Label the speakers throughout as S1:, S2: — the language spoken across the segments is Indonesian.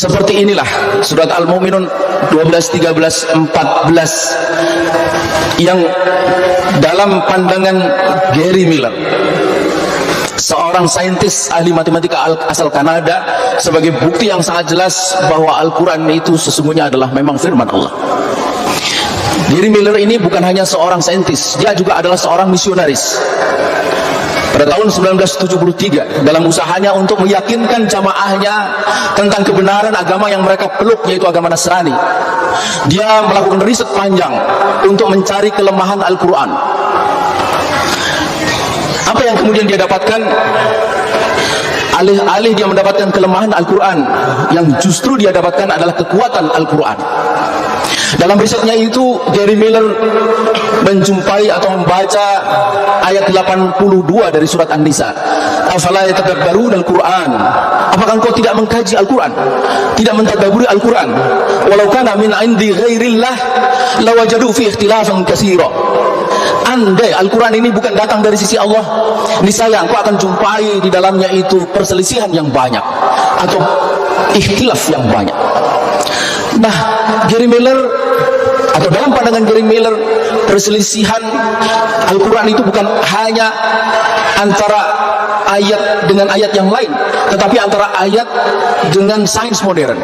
S1: Seperti inilah surat Al-Mu'minun 12, 13, 14 yang dalam pandangan Gary Miller, seorang saintis ahli matematika asal Kanada, sebagai bukti yang sangat jelas bahwa Al-Quran itu sesungguhnya adalah memang firman Allah. Gary Miller ini bukan hanya seorang saintis, dia juga adalah seorang misionaris. Pada tahun 1973, dalam usahanya untuk meyakinkan jamaahnya tentang kebenaran agama yang mereka peluk, yaitu agama Nasrani, dia melakukan riset panjang untuk mencari kelemahan Al-Quran. Apa yang kemudian dia dapatkan? Alih-alih dia mendapatkan kelemahan Al-Quran, yang justru dia dapatkan adalah kekuatan Al-Quran. Dalam risetnya itu, Gary Miller menjumpai atau membaca ayat 82 dari surat An-Nisa. Afala yatadabbaruna al-Quran? Apakah engkau tidak mengkaji Al-Quran? Tidak mentadabburi Al-Quran? Walau kana min indi ghairillah lawajadu fi ikhtilafan katsira. Andai Al-Quran ini bukan datang dari sisi Allah, niscaya engkau akan jumpai di dalamnya itu perselisihan yang banyak atau ikhtilaf yang banyak. Nah, Gary Miller, atau dalam pandangan Gary Miller, perselisihan Al-Quran itu bukan hanya antara ayat dengan ayat yang lain, tetapi antara ayat dengan sains modern.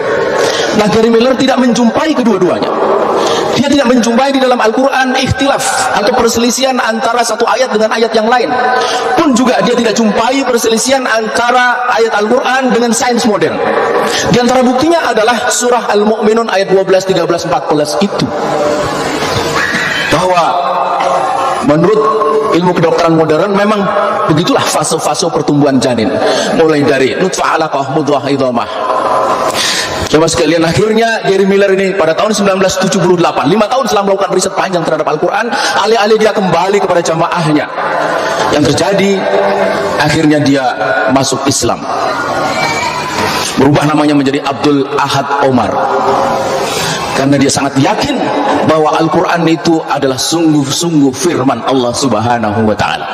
S1: Nah, Gary Miller tidak menjumpai kedua-duanya. Dia tidak menjumpai di dalam Al-Quran ikhtilaf atau perselisihan antara satu ayat dengan ayat yang lain. Pun juga dia tidak jumpai perselisihan antara ayat Al-Quran dengan sains modern. Di antara buktinya adalah surah Al-Mu'minun ayat 12, 13, 14 itu, bahwa menurut ilmu kedokteran modern memang begitulah fase-fase pertumbuhan janin, mulai dari nutfah, alaqah, mudghah, idhamah. Coba sekalian, akhirnya Gary Miller ini pada tahun 1978, 5 tahun setelah melakukan riset panjang terhadap Al-Quran, alih-alih dia kembali kepada jamaahnya, yang terjadi akhirnya dia masuk Islam, berubah namanya menjadi Abdul Ahad Omar, karena dia sangat yakin bahwa Al-Quran itu adalah sungguh-sungguh firman Allah Subhanahu wa Ta'ala.